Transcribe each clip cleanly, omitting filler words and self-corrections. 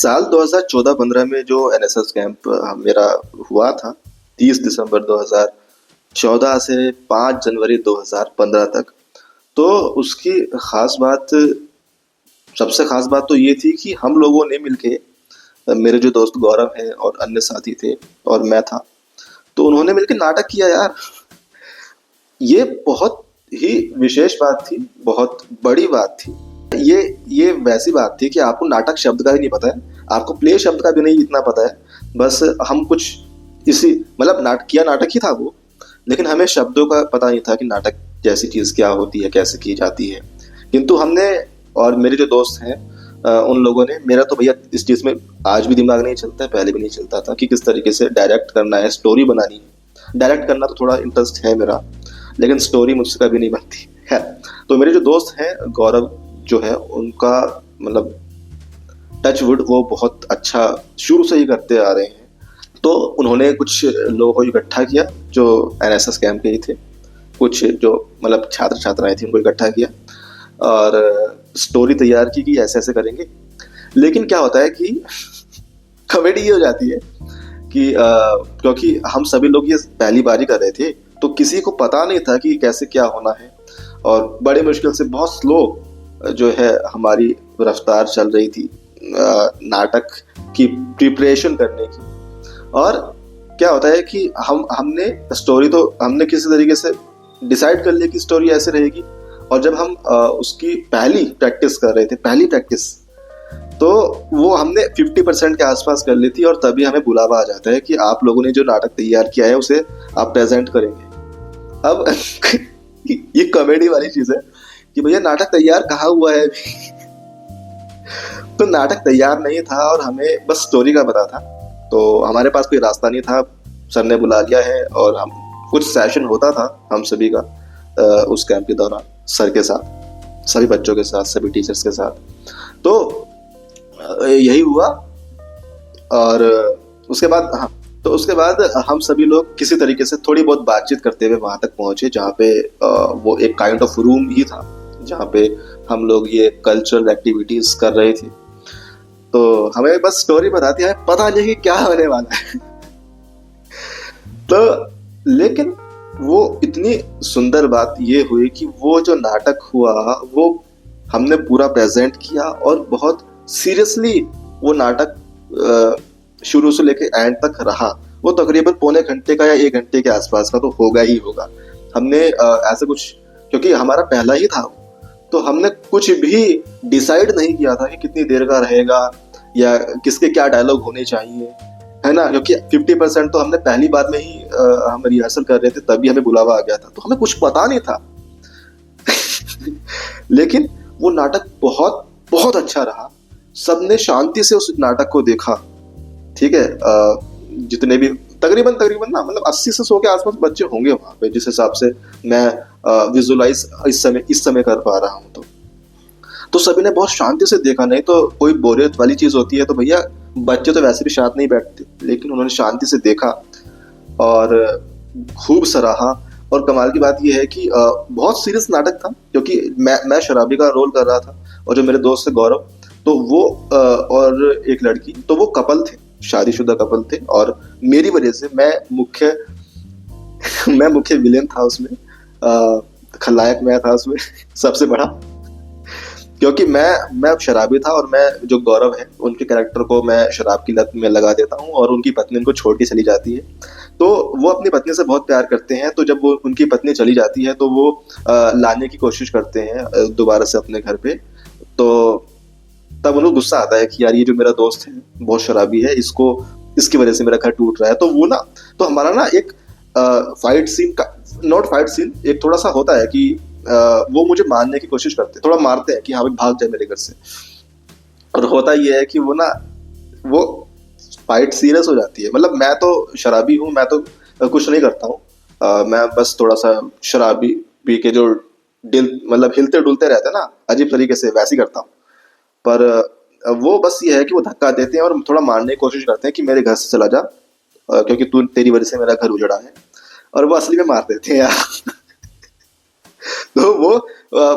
साल 2014-15 में जो एनएसएस कैंप मेरा हुआ था, 30 दिसंबर 2014 से 5 जनवरी 2015 तक। तो उसकी खास बात सबसे खास बात तो ये थी कि हम लोगों ने मिलके, मेरे जो दोस्त गौरव हैं और अन्य साथी थे और मैं था, तो उन्होंने मिलके नाटक किया यार। ये बहुत ही विशेष बात थी, बहुत बड़ी बात थी। ये वैसी बात थी कि आपको नाटक शब्द का भी नहीं पता है, आपको प्ले शब्द का भी नहीं इतना पता है। बस हम कुछ इसी मतलब नाटक ही था वो, लेकिन हमें शब्दों का पता नहीं था कि नाटक जैसी चीज़ क्या होती है, कैसे की जाती है। किंतु हमने और मेरे जो दोस्त हैं, उन लोगों ने, मेरा तो भैया इस चीज़ में आज भी दिमाग नहीं चलता है, पहले भी नहीं चलता था कि किस तरीके से डायरेक्ट करना है, स्टोरी बनानी है। डायरेक्ट करना तो थोड़ा इंटरेस्ट है मेरा, लेकिन स्टोरी मुझसे कभी नहीं बनती है। तो मेरे जो दोस्त हैं, गौरव जो है, उनका मतलब टच वुड वो बहुत अच्छा शुरू से ही करते आ रहे हैं। तो उन्होंने कुछ लोगों को इकट्ठा किया जो एनएसएस कैंप के ही थे, कुछ जो मतलब छात्र छात्राएं थी, उनको इकट्ठा किया और स्टोरी तैयार की कि ऐसे ऐसे करेंगे। लेकिन क्या होता है कि कॉमेडी ये हो जाती है कि क्योंकि हम सभी लोग ये पहली बार ही कर रहे थे, तो किसी को पता नहीं था कि कैसे क्या होना है, और बड़े मुश्किल से बहुत स्लो जो है हमारी रफ्तार चल रही थी नाटक की प्रिपरेशन करने की। और क्या होता है कि हमने स्टोरी तो हमने किसी तरीके से डिसाइड कर लिया कि स्टोरी ऐसे रहेगी, और जब हम उसकी पहली प्रैक्टिस कर रहे थे, पहली प्रैक्टिस, तो वो हमने 50% के आसपास कर ली थी, और तभी हमें बुलावा आ जाता है कि आप लोगों ने जो नाटक तैयार किया है उसे आप प्रेजेंट करेंगे। अब ये कॉमेडी वाली चीज है कि भैया नाटक तैयार कहाँ हुआ है अभी। तो नाटक तैयार नहीं था और हमें बस स्टोरी का पता था, तो हमारे पास कोई रास्ता नहीं था। सर ने बुला लिया है और हम कुछ सेशन होता था हम सभी का उस कैंप के दौरान, सर के साथ, सभी बच्चों के साथ, सभी टीचर्स के साथ। तो यही हुआ। और उसके बाद, हाँ, तो उसके बाद हम सभी लोग किसी तरीके से थोड़ी बहुत बातचीत करते हुए वहां तक पहुंचे, जहाँ पे वो एक काइंड ऑफ रूम ही था जहाँ पे हम लोग ये कल्चरल एक्टिविटीज कर रहे थे। तो हमें बस स्टोरी बताती है, पता नहीं कि क्या होने वाला है। तो लेकिन वो इतनी सुंदर बात ये हुई कि वो जो नाटक हुआ वो हमने पूरा प्रेजेंट किया, और बहुत सीरियसली वो नाटक शुरू से लेके एंड तक रहा। वो तकरीबन पौने घंटे का या 1 घंटे के आसपास का तो होगा ही होगा। हमने ऐसे कुछ, क्योंकि हमारा पहला ही था, तो हमने कुछ भी डिसाइड नहीं किया था कि कितनी देर का रहेगा या किसके क्या डायलॉग होने चाहिए, है ना, क्योंकि 50% तो हमने पहली बार में ही हम रिहर्सल कर रहे थे, तभी हमें बुलावा आ गया था, तो हमें कुछ पता नहीं था। लेकिन वो नाटक बहुत बहुत अच्छा रहा। सबने शांति से उस नाटक को देखा, ठीक है। जितने भी तकरीबन तकरीबन ना मतलब 80 से 100 के आसपास बच्चे होंगे वहां पे, जिस हिसाब से मैं विजुलाइज इस समय कर पा रहा हूँ। तो सभी ने बहुत शांति से देखा। नहीं तो कोई बोरियत वाली चीज होती है तो भैया बच्चे तो वैसे भी शांत नहीं बैठते, लेकिन उन्होंने शांति से देखा और खूब सराहा। और कमाल की बात यह है कि बहुत सीरियस नाटक था, क्योंकि मैं शराबी का रोल कर रहा था, और जो मेरे दोस्त थे गौरव, तो वो और एक लड़की, तो वो कपल थे, शादीशुदा कपल थे, और मेरी वजह से मैं मुख्य विलेन था उसमें। खलनायक मैं था उसमें सबसे बड़ा, क्योंकि मैं शराबी था, और मैं जो गौरव है उनके कैरेक्टर को मैं शराब की लत में लगा देता हूँ, और उनकी पत्नी उनको छोड़ के चली जाती है। तो वो अपनी पत्नी से बहुत प्यार करते हैं, तो जब वो उनकी पत्नी चली जाती है तो वो लाने की कोशिश करते हैं दोबारा से अपने घर पे। तो तब उनको गुस्सा आता है कि यार ये जो मेरा दोस्त है बहुत शराबी है, इसको इसकी वजह से मेरा घर टूट रहा है। तो वो ना, तो हमारा ना एक फाइट सीन का, नॉट फाइट सीन, एक थोड़ा सा होता है कि वो मुझे मारने की कोशिश करते हैं, थोड़ा मारते हैं कि हाँ भाई भाग जाए मेरे घर से। और होता ये है कि वो फाइट सीरियस हो जाती है। मतलब मैं तो शराबी हूँ, मैं तो कुछ नहीं करता हूँ, मैं बस थोड़ा सा शराबी पी के जो मतलब हिलते डुलते रहते हैं ना अजीब तरीके से, वैसे ही करता हूँ। पर वो बस ये है कि वो धक्का देते हैं और थोड़ा मारने की कोशिश करते हैं कि मेरे घर से चला जा, क्योंकि तेरी वजह से मेरा घर उजड़ा है। और वो असली में मार देते हैं यार। तो वो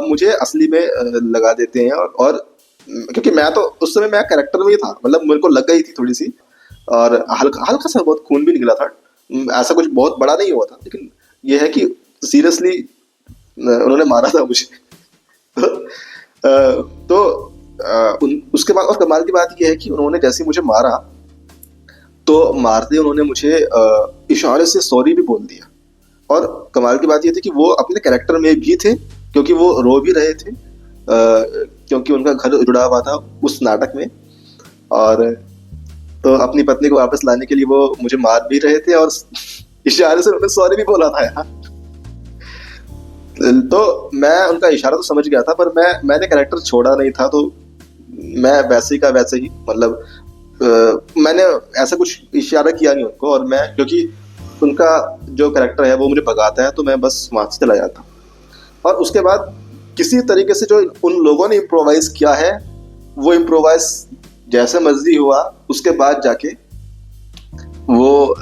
मुझे असली में लगा देते हैं, और क्योंकि मैं तो उस समय मैं कैरेक्टर में ही था, मतलब मेरे को लग गई थी थोड़ी सी, और हल्का हल्का सा बहुत खून भी निकला था। ऐसा कुछ बहुत बड़ा नहीं हुआ था, लेकिन ये है कि सीरियसली उन्होंने मारा था मुझे। तो उसके बाद और कमाल की बात यह है कि उन्होंने जैसे ही मुझे मारा, तो मारते ही उन्होंने मुझे इशारे से सॉरी भी बोल दिया। और कमाल की बात ये थी कि वो अपने कैरेक्टर में भी थे, क्योंकि वो रो भी रहे थे, क्योंकि उनका घर जुड़ा हुआ था उस नाटक में। और तो अपनी पत्नी को वापस लाने के लिए वो मुझे मार भी रहे थे, और इशारे से उन्होंने सॉरी भी बोला था यार। तो मैं उनका इशारा तो समझ गया था, पर मैंने कैरेक्टर छोड़ा नहीं था, तो मैं वैसे ही का वैसे ही, मतलब मैंने ऐसा कुछ इशारा किया नहीं उनको, और मैं क्योंकि उनका जो कैरेक्टर है वो मुझे भगाता है, तो मैं बस वहां से चला जाता। और उसके बाद किसी तरीके से जो उन लोगों ने इम्प्रोवाइज किया है, वो इम्प्रोवाइज जैसे मर्जी हुआ, उसके बाद जाके वो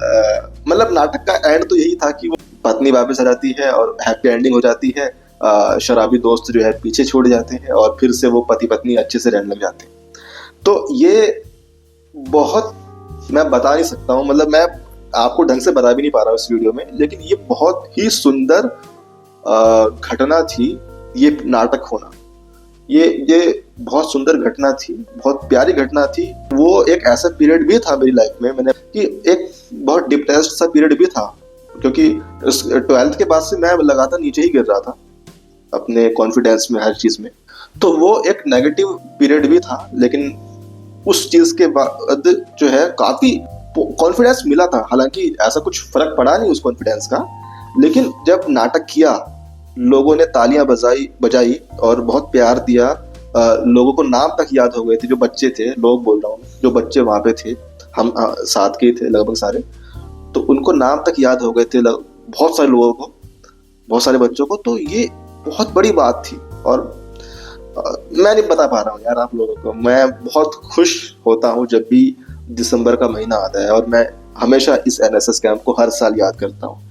मतलब नाटक का एंड तो यही था कि वो पत्नी वापस आ जाती है और हैप्पी एंडिंग हो जाती है। शराबी दोस्त जो है पीछे छोड़ जाते हैं, और फिर से वो पति पत्नी अच्छे से रहने लग जाते हैं। तो ये बहुत, मैं बता नहीं सकता हूँ, मतलब मैं आपको ढंग से बता भी नहीं पा रहा हूँ इस वीडियो में, लेकिन ये बहुत ही सुंदर घटना थी ये नाटक होना। ये बहुत सुंदर घटना थी, बहुत प्यारी घटना थी। वो एक ऐसा पीरियड भी था मेरी लाइफ में, मैंने कि एक बहुत डिप्रेस्ड सा पीरियड भी था, क्योंकि 12th के बाद से मैं लगातार नीचे ही गिर रहा था अपने कॉन्फिडेंस में, हर चीज में। तो वो एक नेगेटिव पीरियड भी था, लेकिन उस चीज के बाद जो है काफी कॉन्फिडेंस मिला था। हालांकि ऐसा कुछ फर्क पड़ा नहीं उस कॉन्फिडेंस का, लेकिन जब नाटक किया, लोगों ने तालियां बजाई और बहुत प्यार दिया। लोगों को नाम तक याद हो गए थे, जो बच्चे थे, लोग बोल रहा हूँ, जो बच्चे वहां पे थे, हम साथ के थे लगभग सारे, तो उनको नाम तक याद हो गए थे बहुत सारे लोगों को, बहुत सारे बच्चों को। तो ये बहुत बड़ी बात थी, और मैं नहीं बता पा रहा हूँ यार आप लोगों को। मैं बहुत खुश होता हूँ जब भी दिसंबर का महीना आता है, और मैं हमेशा इस एनएसएस कैंप को हर साल याद करता हूँ।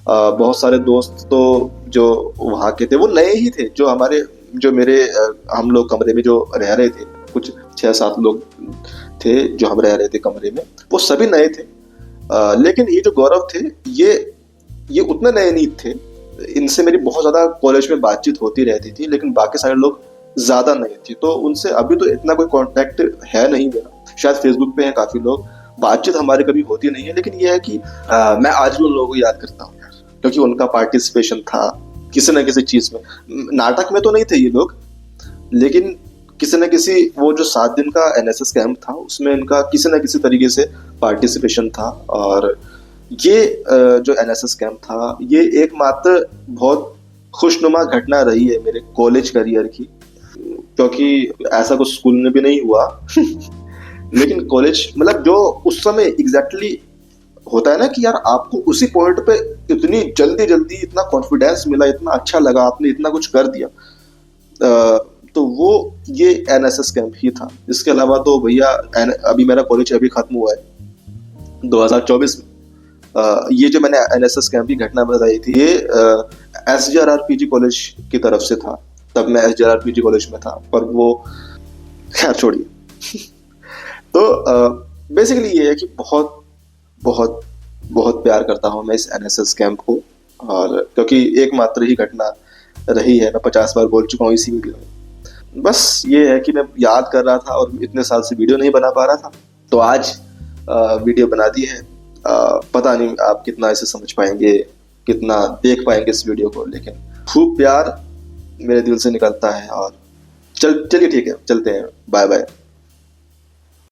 बहुत सारे दोस्त तो जो वहाँ के थे वो नए ही थे, जो मेरे हम लोग कमरे में जो रह रहे थे, कुछ 6-7 लोग थे जो हम रह रहे थे कमरे में, वो सभी नए थे। लेकिन ये जो गौरव थे, ये उतने नए नहीं थे। इनसे मेरी बहुत ज्यादा कॉलेज में बातचीत होती रहती थी, लेकिन बाकी सारे लोग ज्यादा नए थे, तो उनसे अभी तो इतना कोई कांटेक्ट है नहीं मेरा। शायद फेसबुक पे है काफी लोग, बातचीत हमारी कभी होती नहीं है, लेकिन यह है कि मैं आज भी उन लोगों को याद करता हूँ यार, क्योंकि उनका पार्टिसिपेशन था किसी न किसी चीज में। नाटक में तो नहीं थे ये लोग, लेकिन किसी न किसी, वो जो 7 दिन का एनएसएस कैंप था, उसमें इनका किसी न किसी तरीके से पार्टिसिपेशन था। और ये जो एनएसएस कैंप था, ये एकमात्र बहुत खुशनुमा घटना रही है मेरे कॉलेज करियर की, क्योंकि ऐसा कुछ स्कूल में भी नहीं हुआ। लेकिन कॉलेज, मतलब जो उस समय एग्जैक्टली होता है ना कि यार आपको उसी पॉइंट पे इतनी जल्दी जल्दी इतना कॉन्फिडेंस मिला, इतना अच्छा लगा, आपने इतना कुछ कर दिया, तो वो ये एनएसएस कैंप ही था। इसके अलावा तो भैया अभी मेरा कॉलेज अभी खत्म हुआ है 2024 में। ये जो मैंने एनएसएस कैंप की घटना बताई थी, ये एसजीआरआर कॉलेज की तरफ से था। तब मैं एसजीआरआर कॉलेज में था, पर वो खैर छोड़िए। तो बेसिकली ये है कि बहुत बहुत बहुत प्यार करता हूँ मैं इस एनएसएस कैंप को, और क्योंकि एकमात्र ही घटना रही है, मैं 50 बार बोल चुका हूँ इसी वीडियो में। बस ये है कि मैं याद कर रहा था और इतने साल से वीडियो नहीं बना पा रहा था, तो आज वीडियो बना दी है। पता नहीं आप कितना इसे समझ पाएंगे, कितना देख पाएंगे इस वीडियो को, लेकिन खूब प्यार मेरे दिल से निकलता है। और चलिए ठीक है, चलते हैं, बाय बाय।